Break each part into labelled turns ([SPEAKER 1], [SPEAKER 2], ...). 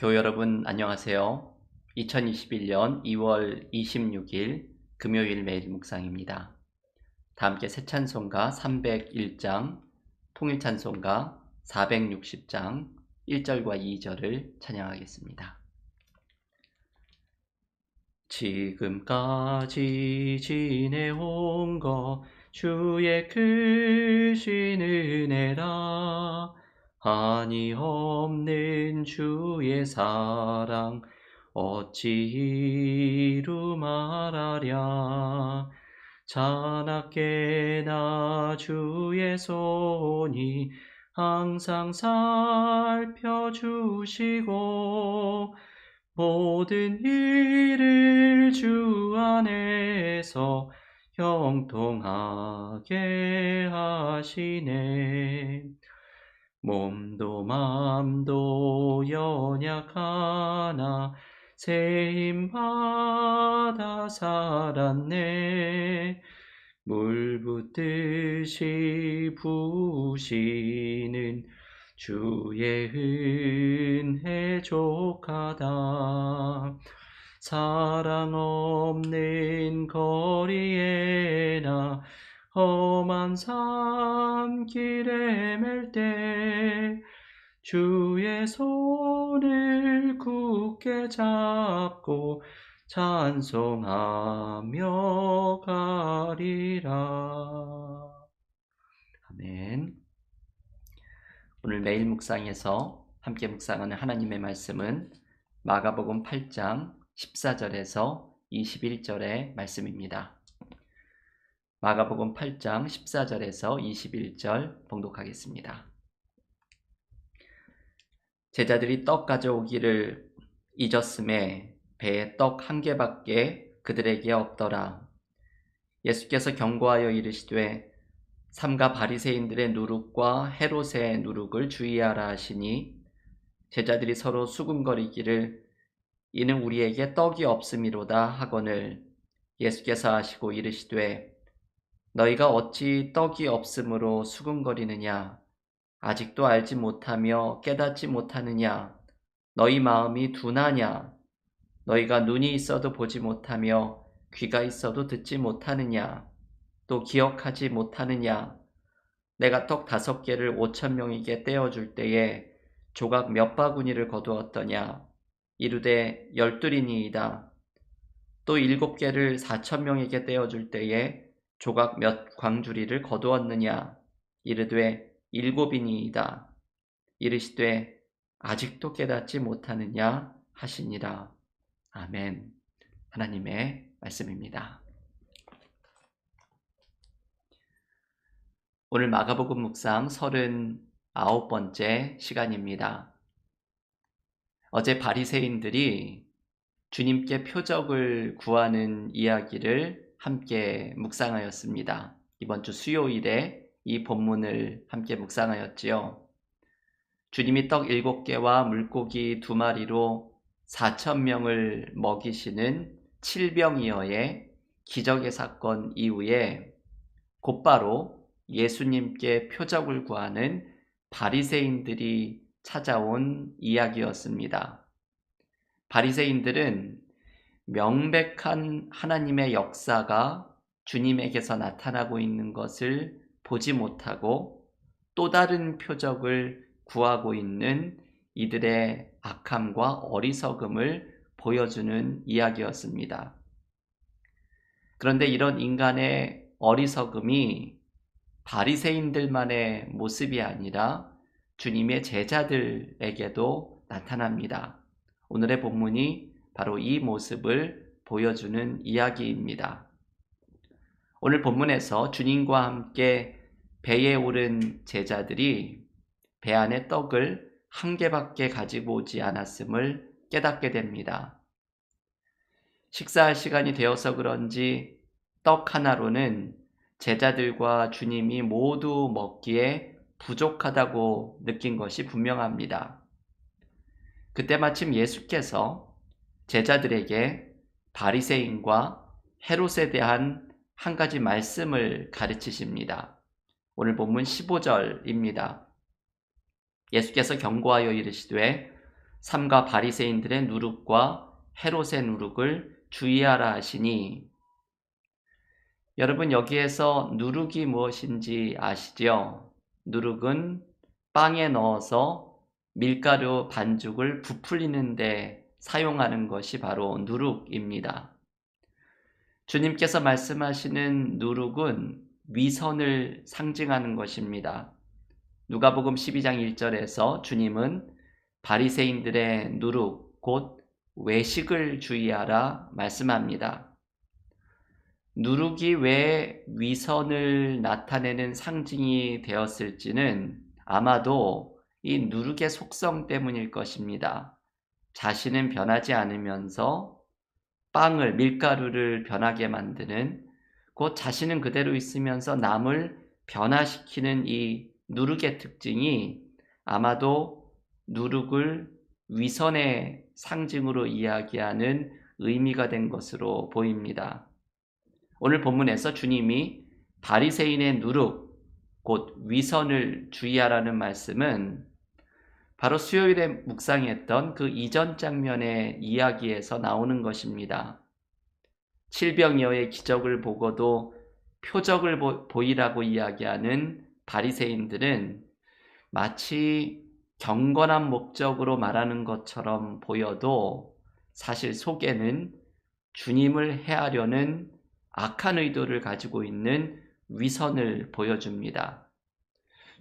[SPEAKER 1] 교회 여러분 안녕하세요. 2021년 2월 26일 금요일 매일 묵상입니다. 다 함께 새 찬송가 301장, 통일 찬송가 460장 1절과 2절을 찬양하겠습니다. 지금까지 지내온 것 주의 크신 은혜라. 한이 없는 주의 사랑 어찌 이루 말하랴. 자나깨나 주의 손이 항상 살펴주시고 모든 일을 주 안에서 형통하게 하시네. 몸도 맘도 연약하나 새 힘 받아 살았네. 물 붓듯이 부으시는 주의 은혜 족하다. 사랑 없는 거리에나 험한 산길에 맬 때 주의 손을 굳게 잡고 찬송하며 가리라. 아멘. 오늘 매일 묵상에서 함께 묵상하는 하나님의 말씀은 마가복음 8장 14절에서 21절의 말씀입니다. 마가복음 8장 14절에서 21절 봉독하겠습니다. 제자들이 떡 가져오기를 잊었음에 배에 떡 한 개밖에 그들에게 없더라. 예수께서 경고하여 이르시되 삼가 바리새인들의 누룩과 헤롯의 누룩을 주의하라 하시니 제자들이 서로 수군거리기를 이는 우리에게 떡이 없음이로다 하거늘 예수께서 하시고 이르시되 너희가 어찌 떡이 없음으로 수군거리느냐. 아직도 알지 못하며 깨닫지 못하느냐. 너희 마음이 둔하냐. 너희가 눈이 있어도 보지 못하며 귀가 있어도 듣지 못하느냐. 또 기억하지 못하느냐. 내가 떡 5개를 5,000명에게 떼어줄 때에 조각 몇 바구니를 거두었더냐. 이르되 12이니이다. 또 7개를 4,000명에게 떼어줄 때에 조각 몇 광주리를 거두었느냐. 이르되 7이니이다. 이르시되 아직도 깨닫지 못하느냐 하시니라. 아멘. 하나님의 말씀입니다. 오늘 마가복음 묵상 39번째 시간입니다. 어제 바리새인들이 주님께 표적을 구하는 이야기를 함께 묵상하였습니다. 이번 주 수요일에 이 본문을 함께 묵상하였지요. 주님이 떡 7개와 물고기 2마리로 4,000명을 먹이시는 칠병이어의 기적의 사건 이후에 곧바로 예수님께 표적을 구하는 바리새인들이 찾아온 이야기였습니다. 바리새인들은 명백한 하나님의 역사가 주님에게서 나타나고 있는 것을 보지 못하고 또 다른 표적을 구하고 있는 이들의 악함과 어리석음을 보여주는 이야기였습니다. 그런데 이런 인간의 어리석음이 바리새인들만의 모습이 아니라 주님의 제자들에게도 나타납니다. 오늘의 본문이 바로 이 모습을 보여주는 이야기입니다. 오늘 본문에서 주님과 함께 배에 오른 제자들이 배 안에 떡을 한 개밖에 가지고 오지 않았음을 깨닫게 됩니다. 식사할 시간이 되어서 그런지 떡 하나로는 제자들과 주님이 모두 먹기에 부족하다고 느낀 것이 분명합니다. 그때 마침 예수께서 제자들에게 바리새인과 헤롯에 대한 한 가지 말씀을 가르치십니다. 오늘 본문 15절입니다. 예수께서 경고하여 이르시되 삼가 바리새인들의 누룩과 헤롯의 누룩을 주의하라 하시니, 여러분 여기에서 누룩이 무엇인지 아시죠? 누룩은 빵에 넣어서 밀가루 반죽을 부풀리는 데 사용하는 것이 바로 누룩입니다. 주님께서 말씀하시는 누룩은 위선을 상징하는 것입니다. 누가복음 12장 1절에서 주님은 바리새인들의 누룩, 곧 외식을 주의하라 말씀합니다. 누룩이 왜 위선을 나타내는 상징이 되었을지는 아마도 이 누룩의 속성 때문일 것입니다. 자신은 변하지 않으면서 밀가루를 변하게 만드는, 곧 자신은 그대로 있으면서 남을 변화시키는 이 누룩의 특징이 아마도 누룩을 위선의 상징으로 이야기하는 의미가 된 것으로 보입니다. 오늘 본문에서 주님이 바리새인의 누룩, 곧 위선을 주의하라는 말씀은 바로 수요일에 묵상했던 그 이전 장면의 이야기에서 나오는 것입니다. 칠병이어의 기적을 보고도 표적을 보이라고 이야기하는 바리새인들은 마치 경건한 목적으로 말하는 것처럼 보여도 사실 속에는 주님을 해하려는 악한 의도를 가지고 있는 위선을 보여줍니다.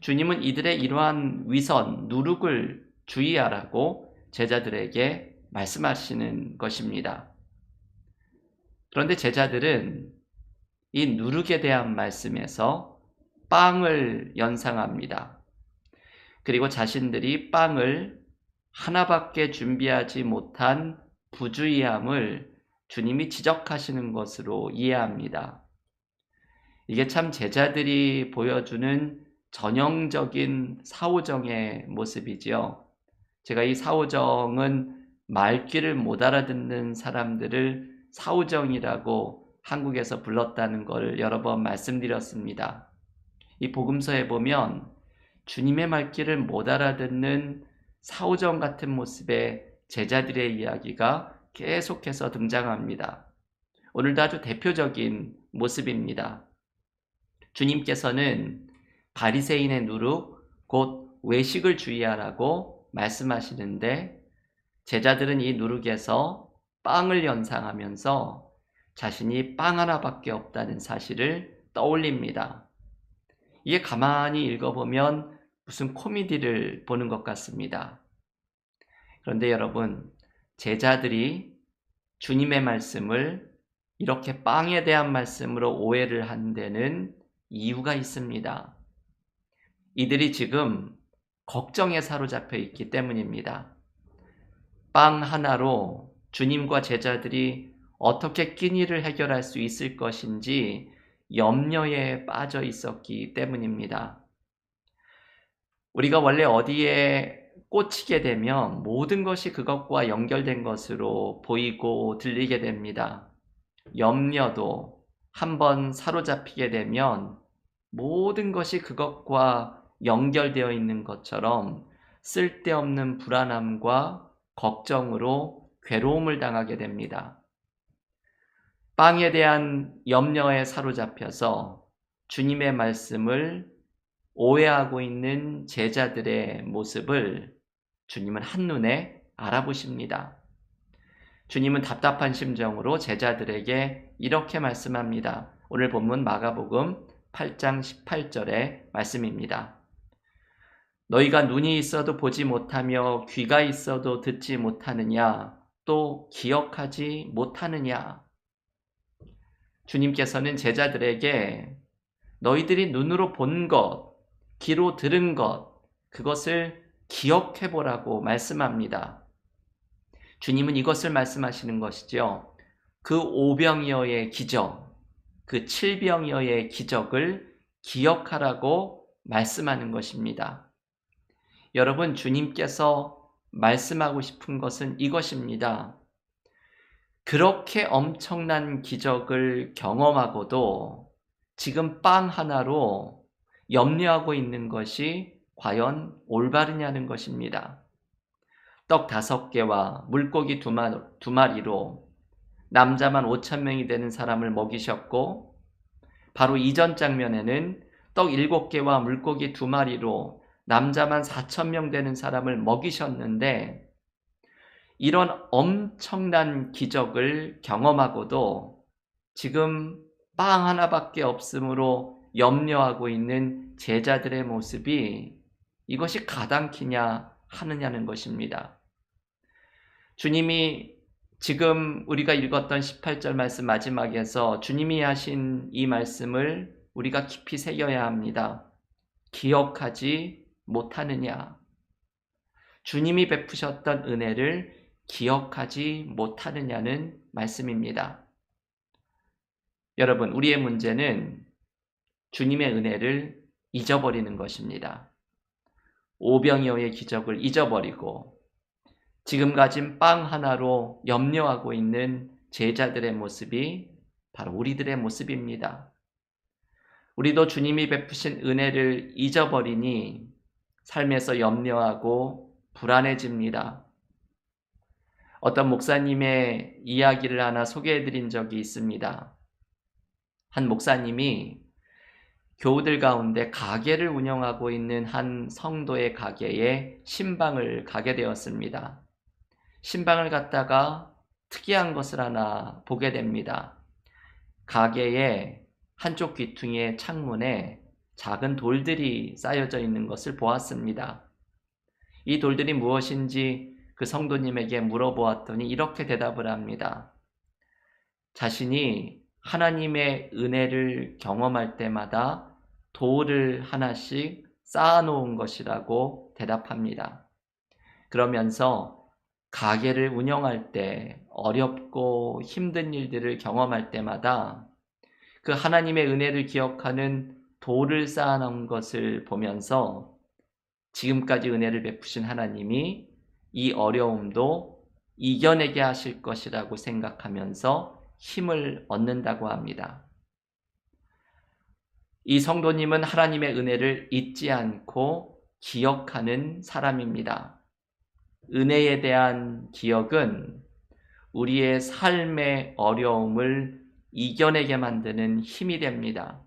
[SPEAKER 1] 주님은 이들의 이러한 위선, 누룩을 주의하라고 제자들에게 말씀하시는 것입니다. 그런데 제자들은 이 누룩에 대한 말씀에서 빵을 연상합니다. 그리고 자신들이 빵을 하나밖에 준비하지 못한 부주의함을 주님이 지적하시는 것으로 이해합니다. 이게 참 제자들이 보여주는 전형적인 사오정의 모습이지요. 제가 이 사오정은 말귀를 못 알아듣는 사람들을 사오정이라고 한국에서 불렀다는 것을 여러 번 말씀드렸습니다. 이 복음서에 보면 주님의 말귀를 못 알아듣는 사오정 같은 모습의 제자들의 이야기가 계속해서 등장합니다. 오늘도 아주 대표적인 모습입니다. 주님께서는 바리새인의 누룩, 곧 외식을 주의하라고 말씀하시는데 제자들은 이 누룩에서 빵을 연상하면서 자신이 빵 하나밖에 없다는 사실을 떠올립니다. 이게 가만히 읽어보면 무슨 코미디를 보는 것 같습니다. 그런데 여러분, 제자들이 주님의 말씀을 이렇게 빵에 대한 말씀으로 오해를 한 데는 이유가 있습니다. 이들이 지금 걱정에 사로잡혀 있기 때문입니다. 빵 하나로 주님과 제자들이 어떻게 끼니를 해결할 수 있을 것인지 염려에 빠져 있었기 때문입니다. 우리가 원래 어디에 꽂히게 되면 모든 것이 그것과 연결된 것으로 보이고 들리게 됩니다. 염려도 한번 사로잡히게 되면 모든 것이 그것과 연결되어 있는 것처럼 쓸데없는 불안함과 걱정으로 괴로움을 당하게 됩니다. 빵에 대한 염려에 사로잡혀서 주님의 말씀을 오해하고 있는 제자들의 모습을 주님은 한눈에 알아보십니다. 주님은 답답한 심정으로 제자들에게 이렇게 말씀합니다. 오늘 본문 마가복음 8장 18절의 말씀입니다. 너희가 눈이 있어도 보지 못하며 귀가 있어도 듣지 못하느냐? 또 기억하지 못하느냐? 주님께서는 제자들에게 너희들이 눈으로 본 것, 귀로 들은 것, 그것을 기억해보라고 말씀합니다. 주님은 이것을 말씀하시는 것이죠. 그 오병이어의 기적, 그 칠병이어의 기적을 기억하라고 말씀하는 것입니다. 여러분, 주님께서 말씀하고 싶은 것은 이것입니다. 그렇게 엄청난 기적을 경험하고도 지금 빵 하나로 염려하고 있는 것이 과연 올바르냐는 것입니다. 떡 5개와 물고기 2마리로 남자만 5,000명이 되는 사람을 먹이셨고, 바로 이전 장면에는 떡 7개와 물고기 2마리로 남자만 4,000명 되는 사람을 먹이셨는데, 이런 엄청난 기적을 경험하고도 지금 빵 하나밖에 없으므로 염려하고 있는 제자들의 모습이 이것이 가당키냐 하느냐는 것입니다. 주님이 지금 우리가 읽었던 18절 말씀 마지막에서 주님이 하신 이 말씀을 우리가 깊이 새겨야 합니다. 기억하지 못하느냐? 주님이 베푸셨던 은혜를 기억하지 못하느냐는 말씀입니다. 여러분, 우리의 문제는 주님의 은혜를 잊어버리는 것입니다. 오병이어의 기적을 잊어버리고 지금 가진 빵 하나로 염려하고 있는 제자들의 모습이 바로 우리들의 모습입니다. 우리도 주님이 베푸신 은혜를 잊어버리니 삶에서 염려하고 불안해집니다. 어떤 목사님의 이야기를 하나 소개해드린 적이 있습니다. 한 목사님이 교우들 가운데 가게를 운영하고 있는 한 성도의 가게에 신방을 가게 되었습니다. 신방을 갔다가 특이한 것을 하나 보게 됩니다. 가게의 한쪽 귀퉁이의 창문에 작은 돌들이 쌓여져 있는 것을 보았습니다. 이 돌들이 무엇인지 그 성도님에게 물어보았더니 이렇게 대답을 합니다. 자신이 하나님의 은혜를 경험할 때마다 돌을 하나씩 쌓아놓은 것이라고 대답합니다. 그러면서 가게를 운영할 때 어렵고 힘든 일들을 경험할 때마다 그 하나님의 은혜를 기억하는 돌을 쌓아놓은 것을 보면서 지금까지 은혜를 베푸신 하나님이 이 어려움도 이겨내게 하실 것이라고 생각하면서 힘을 얻는다고 합니다. 이 성도님은 하나님의 은혜를 잊지 않고 기억하는 사람입니다. 은혜에 대한 기억은 우리의 삶의 어려움을 이겨내게 만드는 힘이 됩니다.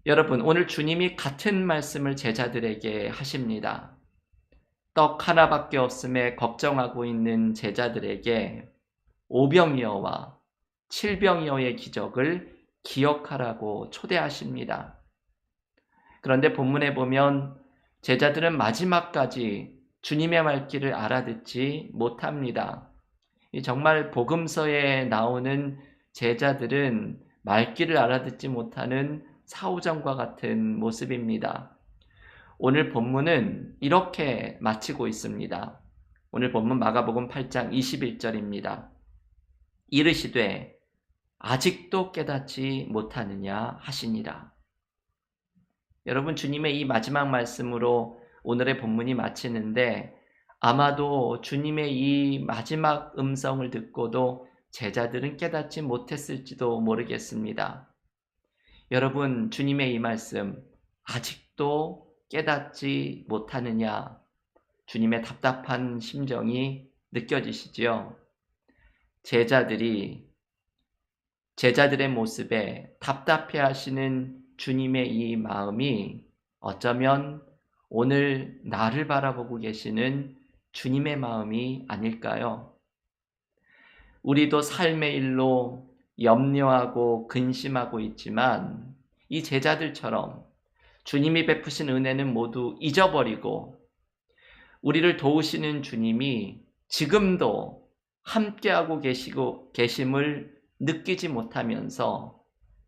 [SPEAKER 1] 여러분, 오늘 주님이 같은 말씀을 제자들에게 하십니다. 떡 하나밖에 없음에 걱정하고 있는 제자들에게 오병이어와 칠병이어의 기적을 기억하라고 초대하십니다. 그런데 본문에 보면 제자들은 마지막까지 주님의 말귀를 알아듣지 못합니다. 정말 복음서에 나오는 제자들은 말귀를 알아듣지 못하는 사후정과 같은 모습입니다. 오늘 본문은 이렇게 마치고 있습니다. 오늘 본문 마가복음 8장 21절입니다. 이르시되 아직도 깨닫지 못하느냐 하시니라. 여러분, 주님의 이 마지막 말씀으로 오늘의 본문이 마치는데 아마도 주님의 이 마지막 음성을 듣고도 제자들은 깨닫지 못했을지도 모르겠습니다. 여러분, 주님의 이 말씀 아직도 깨닫지 못하느냐, 주님의 답답한 심정이 느껴지시지요? 제자들의 모습에 답답해 하시는 주님의 이 마음이 어쩌면 오늘 나를 바라보고 계시는 주님의 마음이 아닐까요? 우리도 삶의 일로 염려하고 근심하고 있지만 이 제자들처럼 주님이 베푸신 은혜는 모두 잊어버리고 우리를 도우시는 주님이 지금도 함께하고 계심을 느끼지 못하면서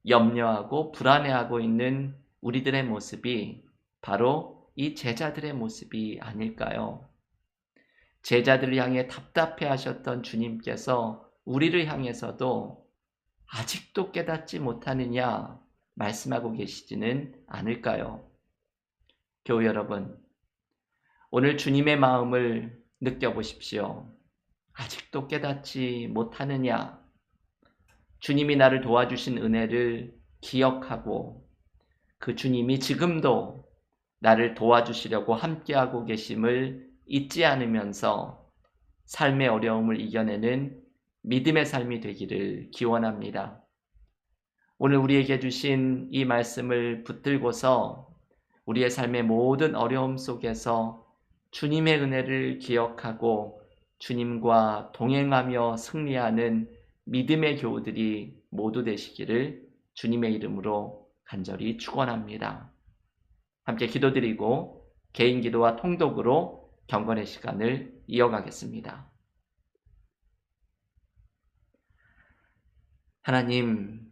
[SPEAKER 1] 염려하고 불안해하고 있는 우리들의 모습이 바로 이 제자들의 모습이 아닐까요? 제자들을 향해 답답해 하셨던 주님께서 우리를 향해서도 아직도 깨닫지 못하느냐 말씀하고 계시지는 않을까요? 교우 여러분, 오늘 주님의 마음을 느껴보십시오. 아직도 깨닫지 못하느냐? 주님이 나를 도와주신 은혜를 기억하고 그 주님이 지금도 나를 도와주시려고 함께하고 계심을 잊지 않으면서 삶의 어려움을 이겨내는 믿음의 삶이 되기를 기원합니다. 오늘 우리에게 주신 이 말씀을 붙들고서 우리의 삶의 모든 어려움 속에서 주님의 은혜를 기억하고 주님과 동행하며 승리하는 믿음의 교우들이 모두 되시기를 주님의 이름으로 간절히 축원합니다. 함께 기도드리고 개인 기도와 통독으로 경건의 시간을 이어가겠습니다. 하나님,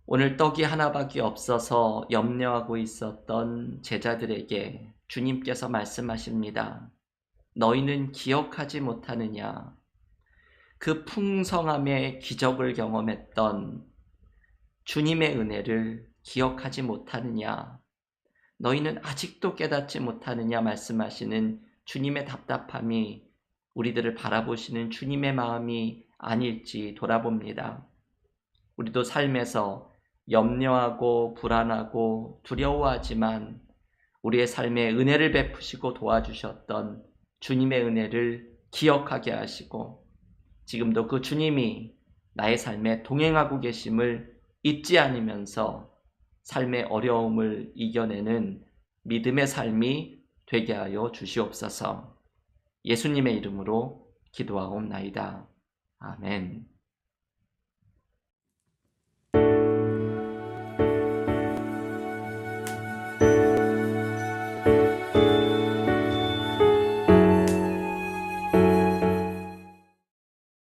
[SPEAKER 1] 오늘 떡이 하나밖에 없어서 염려하고 있었던 제자들에게 주님께서 말씀하십니다. 너희는 기억하지 못하느냐? 그 풍성함의 기적을 경험했던 주님의 은혜를 기억하지 못하느냐? 너희는 아직도 깨닫지 못하느냐? 말씀하시는 주님의 답답함이 우리들을 바라보시는 주님의 마음이 아닐지 돌아봅니다. 우리도 삶에서 염려하고 불안하고 두려워하지만 우리의 삶에 은혜를 베푸시고 도와주셨던 주님의 은혜를 기억하게 하시고 지금도 그 주님이 나의 삶에 동행하고 계심을 잊지 않으면서 삶의 어려움을 이겨내는 믿음의 삶이 되게 하여 주시옵소서. 예수님의 이름으로 기도하옵나이다. 아멘.